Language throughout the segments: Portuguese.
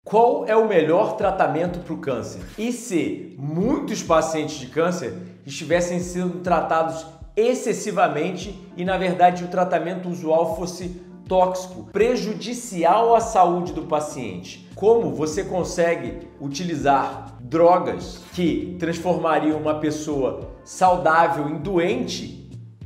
Qual é o melhor tratamento para o câncer? E se muitos pacientes de câncer estivessem sendo tratados excessivamente e, na verdade, o tratamento usual fosse tóxico, prejudicial à saúde do paciente? Como você consegue utilizar drogas que transformariam uma pessoa saudável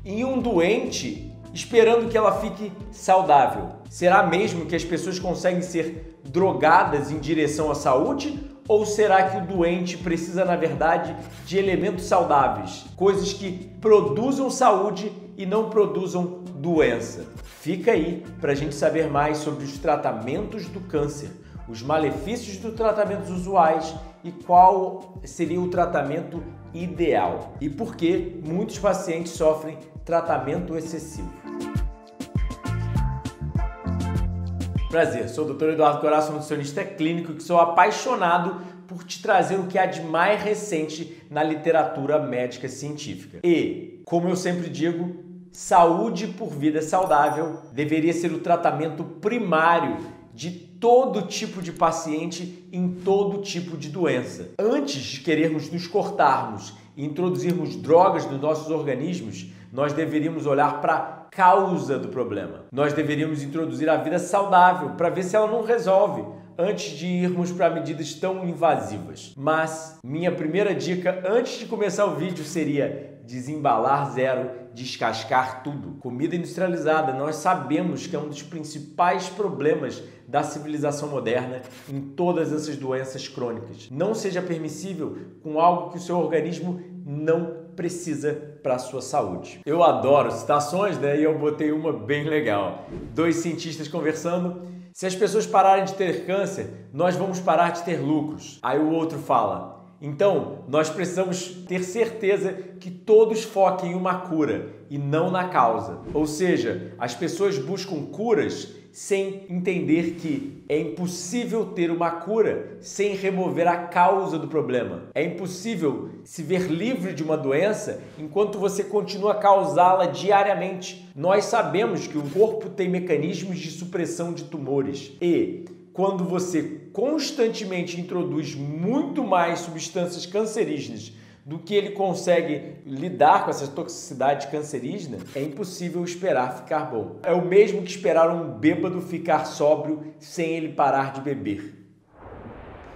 em um doente, esperando que ela fique saudável? Será mesmo que as pessoas conseguem ser drogadas em direção à saúde? Ou será que o doente precisa, na verdade, de elementos saudáveis, coisas que produzam saúde e não produzam doença? Fica aí para a gente saber mais sobre os tratamentos do câncer, os malefícios dos tratamentos usuais e qual seria o tratamento ideal e por que muitos pacientes sofrem tratamento excessivo. Prazer, sou o Dr. Eduardo Coração, nutricionista clínico, que sou apaixonado por te trazer o que há de mais recente na literatura médica científica. E, como eu sempre digo, saúde por vida saudável deveria ser o tratamento primário de todo tipo de paciente em todo tipo de doença. Antes de querermos nos cortarmos e introduzirmos drogas nos nossos organismos, nós deveríamos olhar para a causa do problema. Nós deveríamos introduzir a vida saudável para ver se ela não resolve antes de irmos para medidas tão invasivas. Mas minha primeira dica antes de começar o vídeo seria desembalar zero, descascar tudo. Comida industrializada, nós sabemos que é um dos principais problemas da civilização moderna em todas essas doenças crônicas. Não seja permissível com algo que o seu organismo não precisa para a sua saúde. Eu adoro citações, né? E eu botei uma bem legal. Dois cientistas conversando. Se as pessoas pararem de ter câncer, nós vamos parar de ter lucros. Aí o outro fala: então, nós precisamos ter certeza que todos foquem em uma cura e não na causa. Ou seja, as pessoas buscam curas sem entender que é impossível ter uma cura sem remover a causa do problema. É impossível se ver livre de uma doença enquanto você continua a causá-la diariamente. Nós sabemos que o corpo tem mecanismos de supressão de tumores e quando você constantemente introduz muito mais substâncias cancerígenas do que ele consegue lidar com essa toxicidade cancerígena, é impossível esperar ficar bom. É o mesmo que esperar um bêbado ficar sóbrio sem ele parar de beber.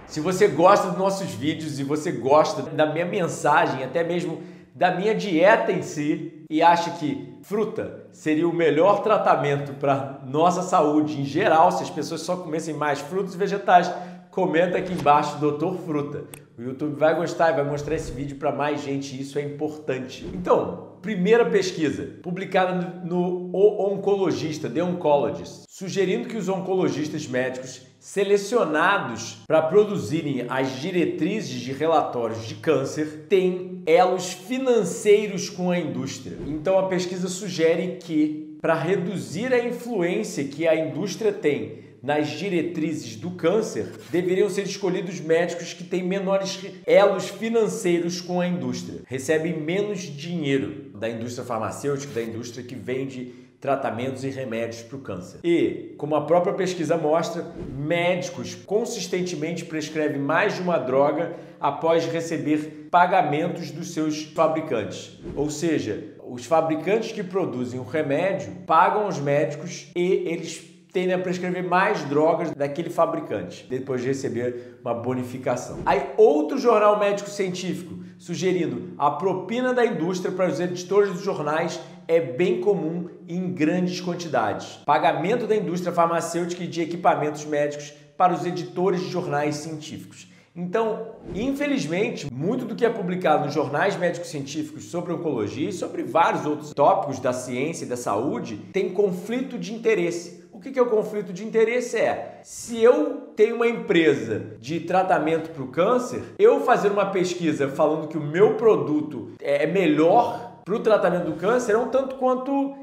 Se você gosta dos nossos vídeos e você gosta da minha mensagem, até mesmo da minha dieta em si, e acha que fruta seria o melhor tratamento para nossa saúde em geral, se as pessoas só comessem mais frutas e vegetais, comenta aqui embaixo, Doutor Fruta. O YouTube vai gostar e vai mostrar esse vídeo para mais gente e isso é importante. Então, primeira pesquisa, publicada no Oncologista, The Oncologist, sugerindo que os oncologistas médicos selecionados para produzirem as diretrizes de relatórios de câncer têm elos financeiros com a indústria. Então, a pesquisa sugere que, para reduzir a influência que a indústria tem nas diretrizes do câncer, deveriam ser escolhidos médicos que têm menores elos financeiros com a indústria, recebem menos dinheiro da indústria farmacêutica, da indústria que vende tratamentos e remédios para o câncer. E, como a própria pesquisa mostra, médicos consistentemente prescrevem mais de uma droga após receber pagamentos dos seus fabricantes. Ou seja, os fabricantes que produzem o remédio pagam os médicos e eles tendem a prescrever mais drogas daquele fabricante, depois de receber uma bonificação. Aí outro jornal médico científico sugerindo a propina da indústria para os editores dos jornais é bem comum em grandes quantidades. Pagamento da indústria farmacêutica e de equipamentos médicos para os editores de jornais científicos. Então, infelizmente, muito do que é publicado nos jornais médicos científicos sobre oncologia e sobre vários outros tópicos da ciência e da saúde tem conflito de interesse. O que é o conflito de interesse? Se eu tenho uma empresa de tratamento para o câncer, eu fazer uma pesquisa falando que o meu produto é melhor para o tratamento do câncer é um tanto quanto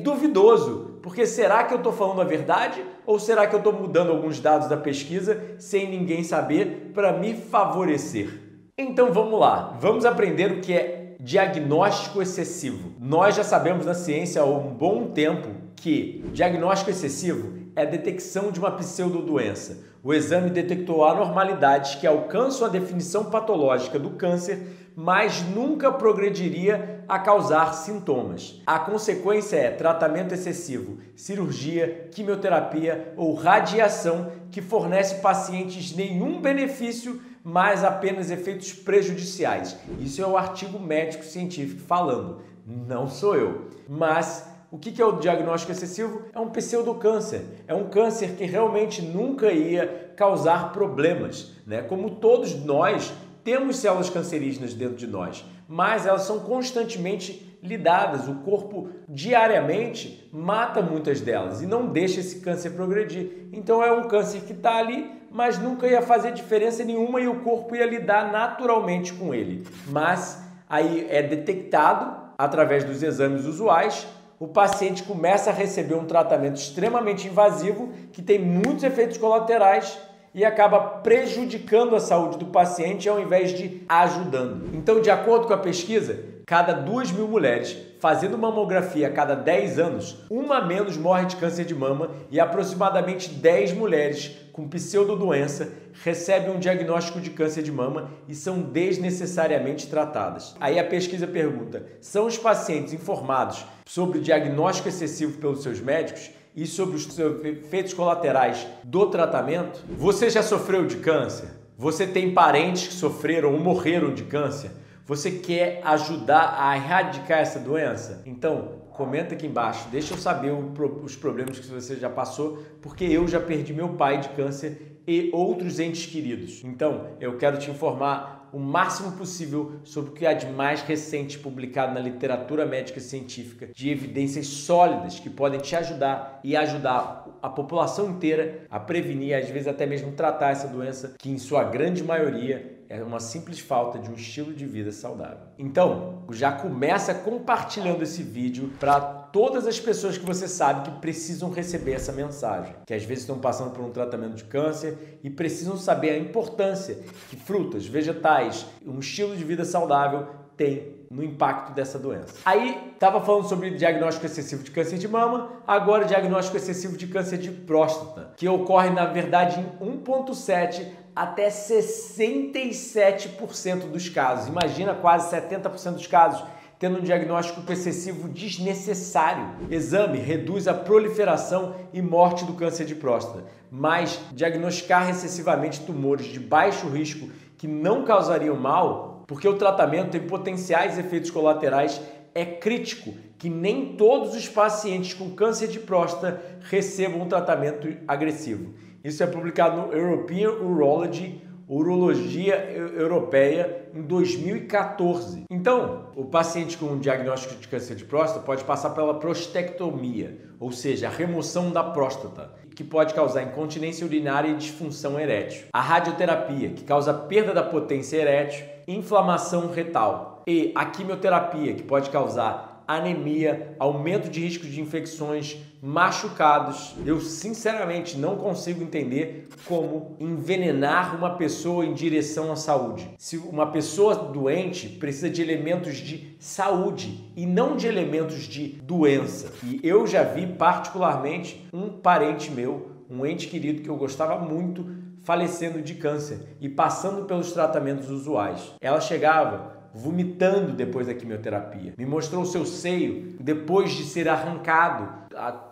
duvidoso. Porque será que eu estou falando a verdade ou será que eu estou mudando alguns dados da pesquisa sem ninguém saber para me favorecer? Então vamos lá, vamos aprender o que é diagnóstico excessivo. Nós já sabemos na ciência há um bom tempo que diagnóstico excessivo é a detecção de uma pseudodoença. O exame detectou anormalidades que alcançam a definição patológica do câncer, mas nunca progrediria a causar sintomas. A consequência é tratamento excessivo, cirurgia, quimioterapia ou radiação que fornece pacientes nenhum benefício, mas apenas efeitos prejudiciais. Isso é o artigo médico científico falando, não sou eu. Mas o que é o diagnóstico excessivo? É um pseudocâncer. É um câncer que realmente nunca ia causar problemas, né? Como todos nós temos células cancerígenas dentro de nós, mas elas são constantemente lidadas. O corpo diariamente mata muitas delas e não deixa esse câncer progredir. Então é um câncer que está ali, mas nunca ia fazer diferença nenhuma e o corpo ia lidar naturalmente com ele. Mas aí é detectado através dos exames usuais. O paciente começa a receber um tratamento extremamente invasivo que tem muitos efeitos colaterais e acaba prejudicando a saúde do paciente ao invés de ajudando. Então, de acordo com a pesquisa, cada 2.000 mulheres fazendo mamografia a cada 10 anos, uma menos morre de câncer de mama e aproximadamente 10 mulheres com pseudodoença recebem um diagnóstico de câncer de mama e são desnecessariamente tratadas. Aí a pesquisa pergunta: são os pacientes informados sobre o diagnóstico excessivo pelos seus médicos e sobre os efeitos colaterais do tratamento? Você já sofreu de câncer? Você tem parentes que sofreram ou morreram de câncer? Você quer ajudar a erradicar essa doença? Então, comenta aqui embaixo, deixa eu saber os problemas que você já passou, porque eu já perdi meu pai de câncer e outros entes queridos. Então, eu quero te informar o máximo possível sobre o que há de mais recente publicado na literatura médica científica, de evidências sólidas que podem te ajudar e ajudar a população inteira a prevenir, às vezes até mesmo tratar essa doença, que em sua grande maioria é uma simples falta de um estilo de vida saudável. Então, já começa compartilhando esse vídeo para todas as pessoas que você sabe que precisam receber essa mensagem, que às vezes estão passando por um tratamento de câncer e precisam saber a importância que frutas, vegetais, um estilo de vida saudável tem no impacto dessa doença. Aí, estava falando sobre diagnóstico excessivo de câncer de mama, agora diagnóstico excessivo de câncer de próstata, que ocorre, na verdade, em 1,7% até 67% dos casos. Imagina, quase 70% dos casos tendo um diagnóstico excessivo desnecessário. Exame reduz a proliferação e morte do câncer de próstata, mas diagnosticar excessivamente tumores de baixo risco que não causariam mal, porque o tratamento tem potenciais efeitos colaterais, é crítico que nem todos os pacientes com câncer de próstata recebam um tratamento agressivo. Isso é publicado no European Urology, Urologia Europeia, em 2014. Então, o paciente com um diagnóstico de câncer de próstata pode passar pela prostectomia, ou seja, a remoção da próstata, que pode causar incontinência urinária e disfunção erétil. A radioterapia, que causa perda da potência erétil, inflamação retal. E a quimioterapia, que pode causar anemia, aumento de risco de infecções, machucados. Eu sinceramente não consigo entender como envenenar uma pessoa em direção à saúde. Se uma pessoa doente precisa de elementos de saúde e não de elementos de doença. E eu já vi particularmente um parente meu, um ente querido que eu gostava muito, falecendo de câncer e passando pelos tratamentos usuais. Ela chegava vomitando depois da quimioterapia. Me mostrou o seu seio depois de ser arrancado,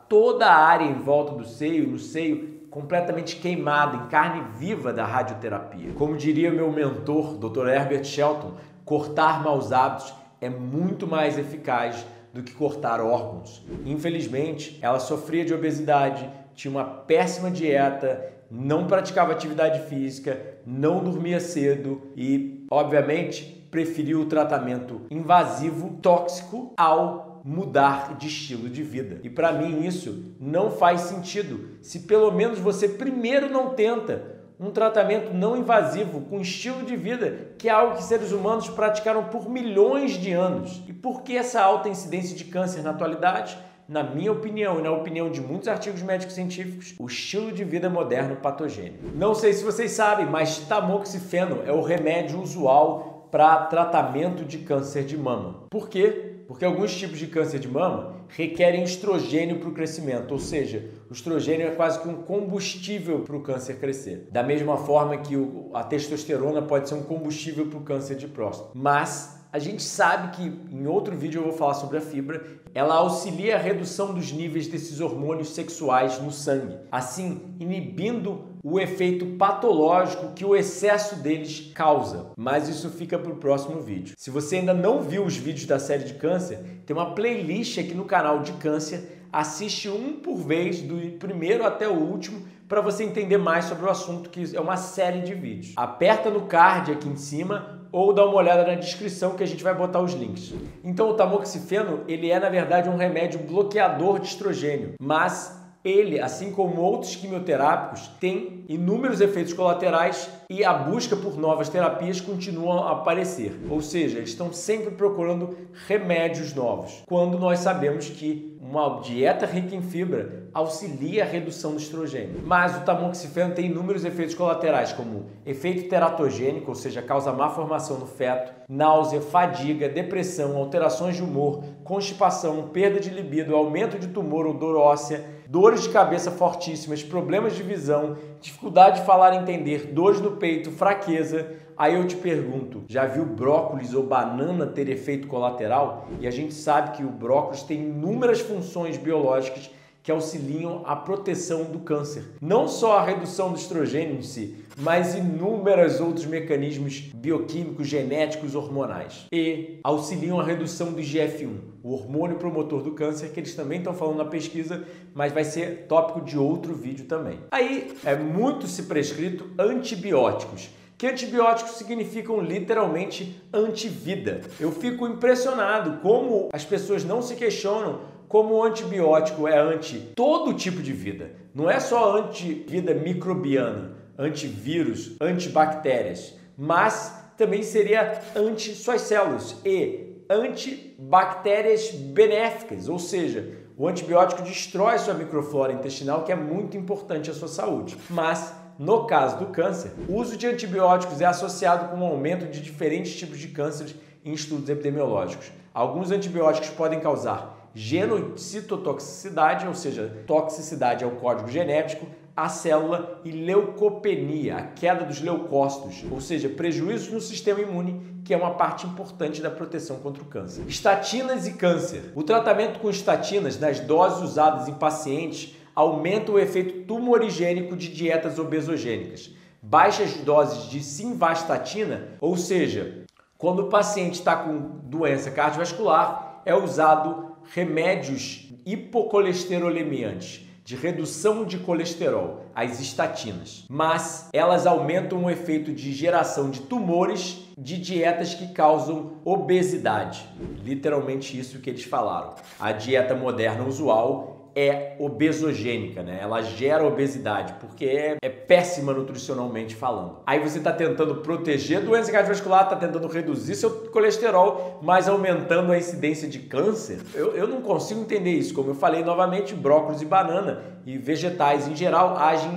toda a área em volta do seio, no seio, completamente queimada, em carne viva da radioterapia. Como diria meu mentor, Dr. Herbert Shelton, cortar maus hábitos é muito mais eficaz do que cortar órgãos. Infelizmente, ela sofria de obesidade, tinha uma péssima dieta, não praticava atividade física, não dormia cedo e, obviamente, preferiu o tratamento invasivo, tóxico, ao mudar de estilo de vida. E para mim isso não faz sentido se pelo menos você primeiro não tenta um tratamento não invasivo com estilo de vida, que é algo que seres humanos praticaram por milhões de anos. E por que essa alta incidência de câncer na atualidade? Na minha opinião e na opinião de muitos artigos médicos científicos, o estilo de vida moderno patogênico. Não sei se vocês sabem, mas tamoxifeno é o remédio usual para tratamento de câncer de mama. Por quê? Porque alguns tipos de câncer de mama requerem estrogênio para o crescimento, ou seja, o estrogênio é quase que um combustível para o câncer crescer. Da mesma forma que a testosterona pode ser um combustível para o câncer de próstata. Mas a gente sabe que, em outro vídeo eu vou falar sobre a fibra, ela auxilia a redução dos níveis desses hormônios sexuais no sangue, assim inibindo o efeito patológico que o excesso deles causa. Mas isso fica para o próximo vídeo. Se você ainda não viu os vídeos da série de câncer, tem uma playlist aqui no canal de câncer, assiste um por vez, do primeiro até o último, para você entender mais sobre o assunto, que é uma série de vídeos. Aperta no card aqui em cima ou dá uma olhada na descrição que a gente vai botar os links. Então o tamoxifeno, ele é na verdade um remédio bloqueador de estrogênio, mas ele, assim como outros quimioterápicos, tem inúmeros efeitos colaterais e a busca por novas terapias continua a aparecer. Ou seja, eles estão sempre procurando remédios novos, quando nós sabemos que uma dieta rica em fibra auxilia a redução do estrogênio. Mas o tamoxifeno tem inúmeros efeitos colaterais, como efeito teratogênico, ou seja, causa má formação no feto, náusea, fadiga, depressão, alterações de humor, constipação, perda de libido, aumento de tumor ou dor óssea, dores de cabeça fortíssimas, problemas de visão, dificuldade de falar e entender, dores no peito, fraqueza. Aí eu te pergunto, já viu brócolis ou banana ter efeito colateral? E a gente sabe que o brócolis tem inúmeras funções biológicas que auxiliam a proteção do câncer. Não só a redução do estrogênio em si, mas inúmeros outros mecanismos bioquímicos, genéticos, hormonais. E auxiliam a redução do IGF-1, o hormônio promotor do câncer, que eles também estão falando na pesquisa, mas vai ser tópico de outro vídeo também. Aí é muito se prescrito antibióticos, que antibióticos significam literalmente antivida. Eu fico impressionado como as pessoas não se questionam como o antibiótico é anti todo tipo de vida. Não é só antivida microbiana, antivírus, antibactérias, mas também seria anti suas células e antibactérias benéficas, ou seja, o antibiótico destrói sua microflora intestinal, que é muito importante à sua saúde. Mas no caso do câncer, o uso de antibióticos é associado com um aumento de diferentes tipos de cânceres em estudos epidemiológicos. Alguns antibióticos podem causar genocitotoxicidade, ou seja, toxicidade é o código genético, à célula, e leucopenia, a queda dos leucócitos, ou seja, prejuízos no sistema imune, que é uma parte importante da proteção contra o câncer. Estatinas e câncer. O tratamento com estatinas nas doses usadas em pacientes aumenta o efeito tumorigênico de dietas obesogênicas. Baixas doses de simvastatina, ou seja, quando o paciente está com doença cardiovascular, é usado remédios hipocolesterolemiantes, de redução de colesterol, as estatinas. Mas elas aumentam o efeito de geração de tumores de dietas que causam obesidade. Literalmente isso que eles falaram. A dieta moderna usual é obesogênica, né? Ela gera obesidade, porque é péssima nutricionalmente falando. Aí você está tentando proteger a doença cardiovascular, está tentando reduzir seu colesterol, mas aumentando a incidência de câncer. Eu não consigo entender isso. Como eu falei novamente, brócolis e banana e vegetais em geral agem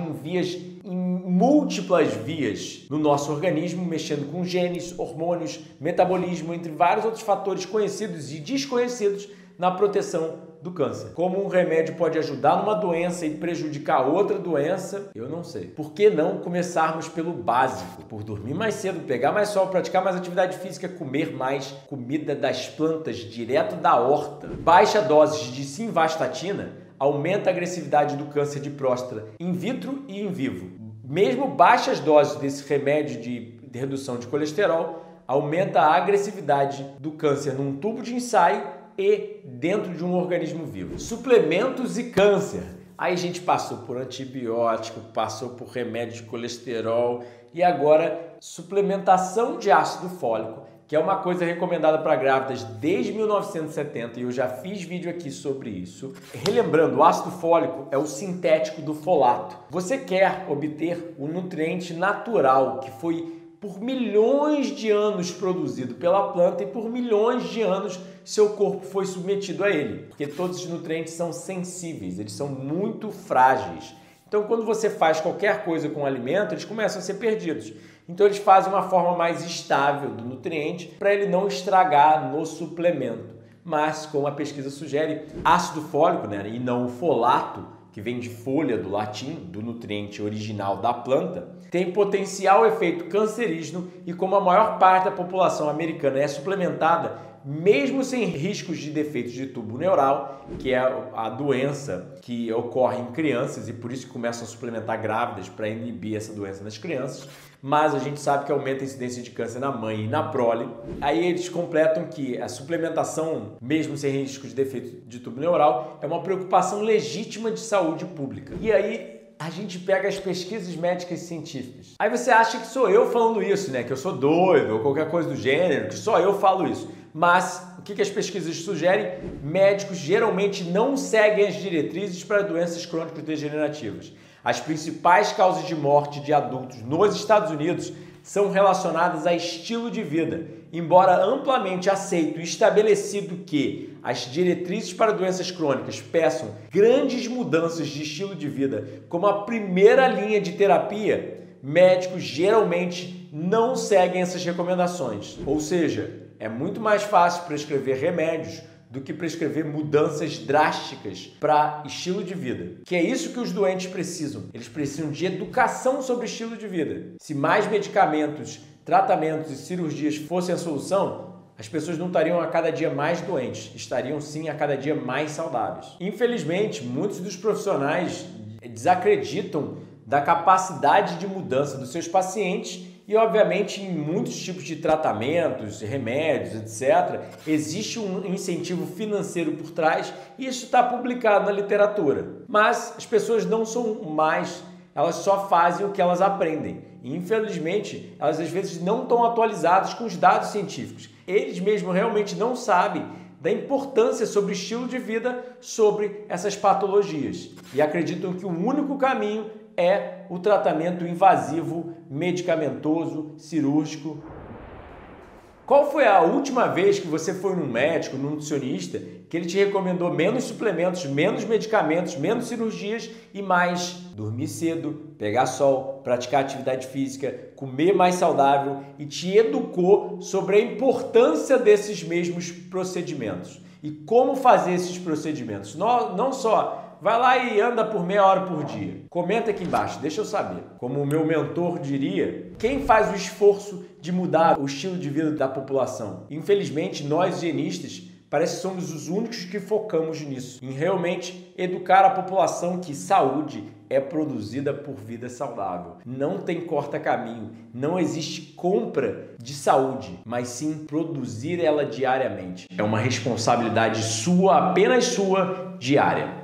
em múltiplas vias no nosso organismo, mexendo com genes, hormônios, metabolismo, entre vários outros fatores conhecidos e desconhecidos na proteção do câncer. Como um remédio pode ajudar numa doença e prejudicar outra doença, eu não sei. Por que não começarmos pelo básico? Por dormir mais cedo, pegar mais sol, praticar mais atividade física, comer mais comida das plantas direto da horta. Baixa doses de simvastatina aumenta a agressividade do câncer de próstata in vitro e in vivo. Mesmo baixas doses desse remédio de redução de colesterol aumenta a agressividade do câncer num tubo de ensaio e dentro de um organismo vivo. Suplementos e câncer. Aí a gente passou por antibiótico, passou por remédio de colesterol e agora suplementação de ácido fólico, que é uma coisa recomendada para grávidas desde 1970 e eu já fiz vídeo aqui sobre isso. Relembrando, o ácido fólico é o sintético do folato. Você quer obter o nutriente natural que foi por milhões de anos produzido pela planta e por milhões de anos seu corpo foi submetido a ele, porque todos os nutrientes são sensíveis, eles são muito frágeis. Então, quando você faz qualquer coisa com o alimento, eles começam a ser perdidos. Então, eles fazem uma forma mais estável do nutriente para ele não estragar no suplemento. Mas, como a pesquisa sugere, ácido fólico, né, e não o folato, que vem de folha do latim, do nutriente original da planta, tem potencial efeito cancerígeno e como a maior parte da população americana é suplementada, mesmo sem riscos de defeitos de tubo neural, que é a doença que ocorre em crianças e por isso que começam a suplementar grávidas para inibir essa doença nas crianças, mas a gente sabe que aumenta a incidência de câncer na mãe e na prole. Aí eles completam que a suplementação, mesmo sem risco de defeito de tubo neural, é uma preocupação legítima de saúde pública. E aí a gente pega as pesquisas médicas e científicas. Aí você acha que sou eu falando isso, né? Que eu sou doido ou qualquer coisa do gênero, que só eu falo isso. Mas o que as pesquisas sugerem? Médicos geralmente não seguem as diretrizes para doenças crônicas degenerativas. As principais causas de morte de adultos nos Estados Unidos são relacionadas a estilo de vida, embora amplamente aceito e estabelecido que as diretrizes para doenças crônicas peçam grandes mudanças de estilo de vida como a primeira linha de terapia, médicos geralmente não seguem essas recomendações. Ou seja, é muito mais fácil prescrever remédios do que prescrever mudanças drásticas para estilo de vida. Que é isso que os doentes precisam. Eles precisam de educação sobre estilo de vida. Se mais medicamentos, tratamentos e cirurgias fossem a solução, as pessoas não estariam a cada dia mais doentes, estariam sim a cada dia mais saudáveis. Infelizmente, muitos dos profissionais desacreditam da capacidade de mudança dos seus pacientes e, obviamente, em muitos tipos de tratamentos, remédios, etc., existe um incentivo financeiro por trás e isso está publicado na literatura. Mas as pessoas não são mais, elas só fazem o que elas aprendem. E, infelizmente, elas às vezes não estão atualizadas com os dados científicos. Eles mesmos realmente não sabem da importância sobre o estilo de vida, sobre essas patologias. E acreditam que o único caminho é o tratamento invasivo, medicamentoso, cirúrgico. Qual foi a última vez que você foi num médico, num nutricionista, que ele te recomendou menos suplementos, menos medicamentos, menos cirurgias e mais dormir cedo, pegar sol, praticar atividade física, comer mais saudável e te educou sobre a importância desses mesmos procedimentos e como fazer esses procedimentos? Não só vai lá e anda por meia hora por dia. Comenta aqui embaixo, deixa eu saber. Como o meu mentor diria, quem faz o esforço de mudar o estilo de vida da população? Infelizmente, nós higienistas parece que somos os únicos que focamos nisso, em realmente educar a população que saúde é produzida por vida saudável. Não tem corta-caminho, não existe compra de saúde, mas sim produzir ela diariamente. É uma responsabilidade sua, apenas sua, diária.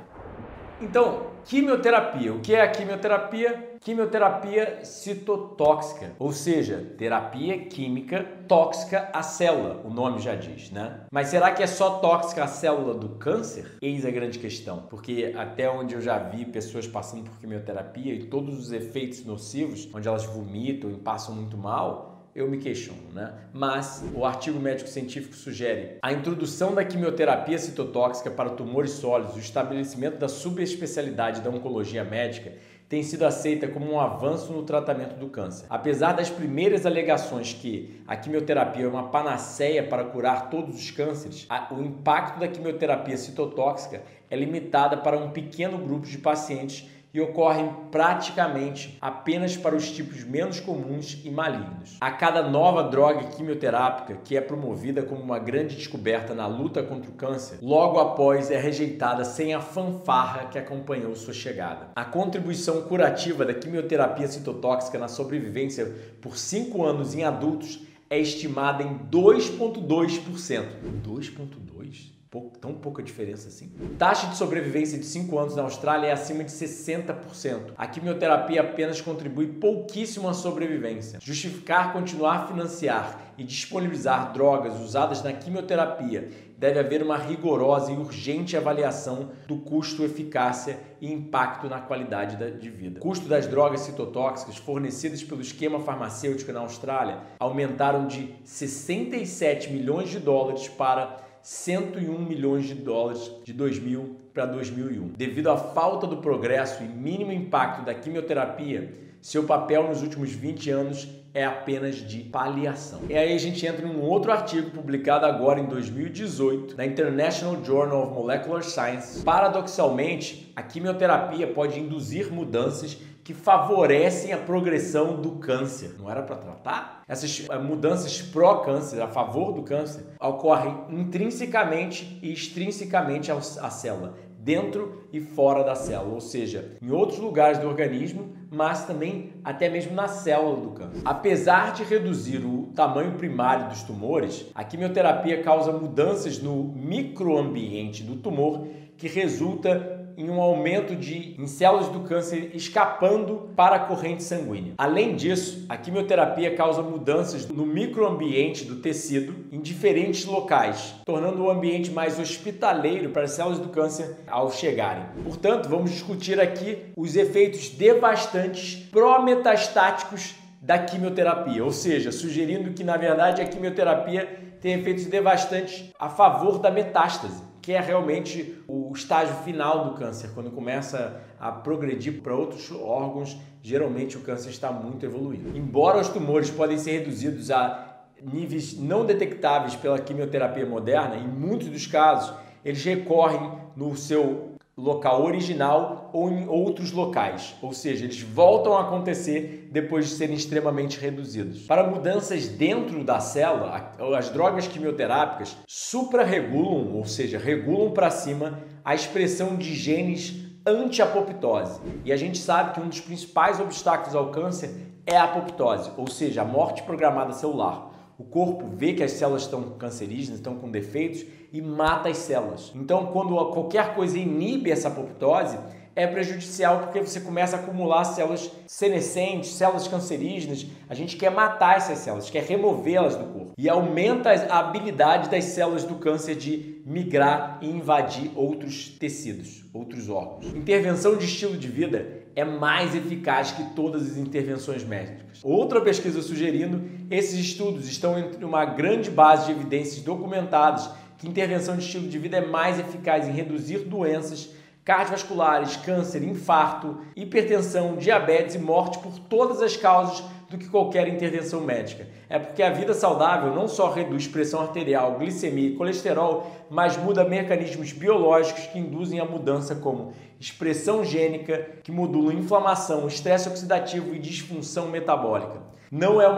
Então, quimioterapia. O que é a quimioterapia? Quimioterapia citotóxica, ou seja, terapia química tóxica à célula, o nome já diz, né? Mas será que é só tóxica à célula do câncer? Eis a grande questão, porque até onde eu já vi pessoas passando por quimioterapia e todos os efeitos nocivos, onde elas vomitam e passam muito mal, eu me questiono, né? Mas o artigo médico-científico sugere a introdução da quimioterapia citotóxica para tumores sólidos, o estabelecimento da subespecialidade da oncologia médica tem sido aceita como um avanço no tratamento do câncer. Apesar das primeiras alegações que a quimioterapia é uma panaceia para curar todos os cânceres, o impacto da quimioterapia citotóxica é limitada para um pequeno grupo de pacientes e ocorrem praticamente apenas para os tipos menos comuns e malignos. A cada nova droga quimioterápica que é promovida como uma grande descoberta na luta contra o câncer, logo após é rejeitada sem a fanfarra que acompanhou sua chegada. A contribuição curativa da quimioterapia citotóxica na sobrevivência por 5 anos em adultos é estimada em 2,2%. 2,2%? Tão pouca diferença assim. Taxa de sobrevivência de 5 anos na Austrália é acima de 60%. A quimioterapia apenas contribui pouquíssimo à sobrevivência. Justificar continuar a financiar e disponibilizar drogas usadas na quimioterapia deve haver uma rigorosa e urgente avaliação do custo, eficácia e impacto na qualidade de vida. O custo das drogas citotóxicas fornecidas pelo esquema farmacêutico na Austrália aumentaram de 67 milhões de dólares para 101 milhões de dólares de 2000 para 2001. Devido à falta do progresso e mínimo impacto da quimioterapia, Seu papel nos últimos 20 anos é apenas de paliação. E aí a gente entra em um outro artigo publicado agora em 2018 na International Journal of Molecular Science. Paradoxalmente, a quimioterapia pode induzir mudanças que favorecem a progressão do câncer. Não era para tratar? Essas mudanças pró-câncer, a favor do câncer, ocorrem intrinsecamente e extrinsecamente à célula, dentro e fora da célula, ou seja, em outros lugares do organismo, mas também até mesmo na célula do câncer. Apesar de reduzir o tamanho primário dos tumores, a quimioterapia causa mudanças no microambiente do tumor que resulta em um aumento em células do câncer escapando para a corrente sanguínea. Além disso, a quimioterapia causa mudanças no microambiente do tecido em diferentes locais, tornando o ambiente mais hospitaleiro para as células do câncer ao chegarem. Portanto, vamos discutir aqui os efeitos devastantes pró-metastáticos da quimioterapia, ou seja, sugerindo que, na verdade, a quimioterapia tem efeitos devastantes a favor da metástase, que é realmente o estágio final do câncer, quando começa a progredir para outros órgãos, geralmente o câncer está muito evoluído. Embora os tumores podem ser reduzidos a níveis não detectáveis pela quimioterapia moderna, em muitos dos casos, eles recorrem no seu local original ou em outros locais, ou seja, eles voltam a acontecer depois de serem extremamente reduzidos. Para mudanças dentro da célula, as drogas quimioterápicas suprarregulam, ou seja, regulam para cima a expressão de genes anti-apoptose. E a gente sabe que um dos principais obstáculos ao câncer é a apoptose, ou seja, a morte programada celular. O corpo vê que as células estão cancerígenas, estão com defeitos e mata as células. Então, quando qualquer coisa inibe essa apoptose, é prejudicial porque você começa a acumular células senescentes, células cancerígenas. A gente quer matar essas células, quer removê-las do corpo. E aumenta a habilidade das células do câncer de migrar e invadir outros tecidos, outros órgãos. Intervenção de estilo de vida é mais eficaz que todas as intervenções médicas. Outra pesquisa sugerindo, esses estudos estão entre uma grande base de evidências documentadas que intervenção de estilo de vida é mais eficaz em reduzir doenças cardiovasculares, câncer, infarto, hipertensão, diabetes e morte por todas as causas do que qualquer intervenção médica. É porque a vida saudável não só reduz pressão arterial, glicemia e colesterol, mas muda mecanismos biológicos que induzem a mudança como expressão gênica, que modulam inflamação, estresse oxidativo e disfunção metabólica. Não é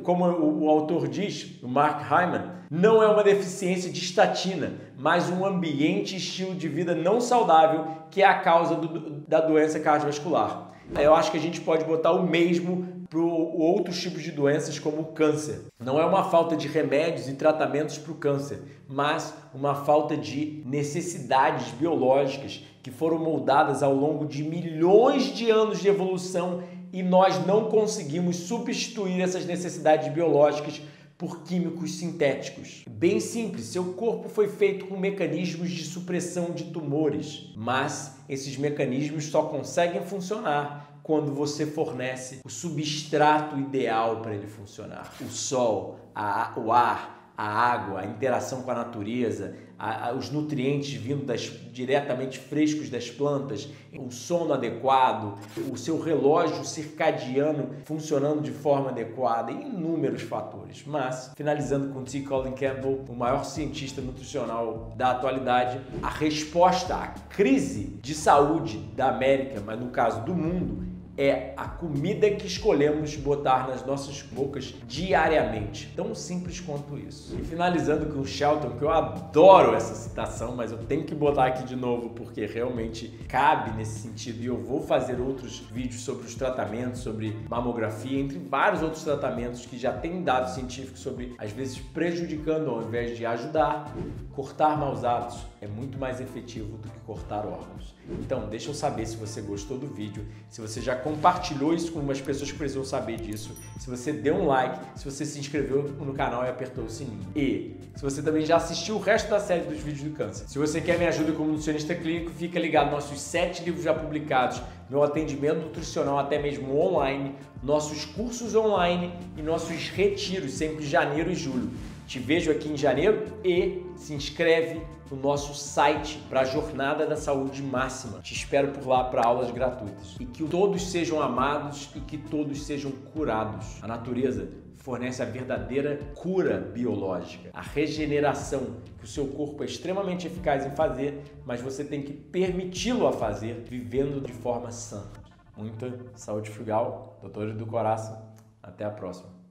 como o autor diz, o Mark Hyman, não é uma deficiência de estatina, mas um ambiente e estilo de vida não saudável que é a causa da doença cardiovascular. Eu acho que a gente pode botar o mesmo para outros tipos de doenças como o câncer. Não é uma falta de remédios e tratamentos para o câncer, mas uma falta de necessidades biológicas que foram moldadas ao longo de milhões de anos de evolução e nós não conseguimos substituir essas necessidades biológicas por químicos sintéticos. Bem simples, seu corpo foi feito com mecanismos de supressão de tumores, mas esses mecanismos só conseguem funcionar quando você fornece o substrato ideal para ele funcionar. O sol, o ar, a água, a interação com a natureza, os nutrientes vindo diretamente frescos das plantas, o sono adequado, o seu relógio circadiano funcionando de forma adequada, inúmeros fatores. Mas, finalizando com T. Colin Campbell, o maior cientista nutricional da atualidade, a resposta à crise de saúde da América, mas no caso do mundo, é a comida que escolhemos botar nas nossas bocas diariamente. Tão simples quanto isso. E finalizando com o Shelton, que eu adoro essa citação, mas eu tenho que botar aqui de novo porque realmente cabe nesse sentido. E eu vou fazer outros vídeos sobre os tratamentos, sobre mamografia, entre vários outros tratamentos que já têm dados científicos sobre, às vezes, prejudicando ao invés de ajudar. Cortar maus hábitos é muito mais efetivo do que cortar órgãos. Então, deixa eu saber se você gostou do vídeo, se você já compartilhou isso com umas pessoas que precisam saber disso, se você deu um like, se você se inscreveu no canal e apertou o sininho. E se você também já assistiu o resto da série dos vídeos do câncer. Se você quer minha ajuda como nutricionista clínico, fica ligado nos nossos 7 livros já publicados, meu atendimento nutricional até mesmo online, nossos cursos online e nossos retiros, sempre em janeiro e julho. Te vejo aqui em janeiro e se inscreve no nosso site para a Jornada da Saúde Máxima. Te espero por lá para aulas gratuitas. E que todos sejam amados e que todos sejam curados. A natureza fornece a verdadeira cura biológica, a regeneração que o seu corpo é extremamente eficaz em fazer, mas você tem que permiti-lo a fazer, vivendo de forma sã. Muita saúde frugal, Doutores do Coração. Até a próxima.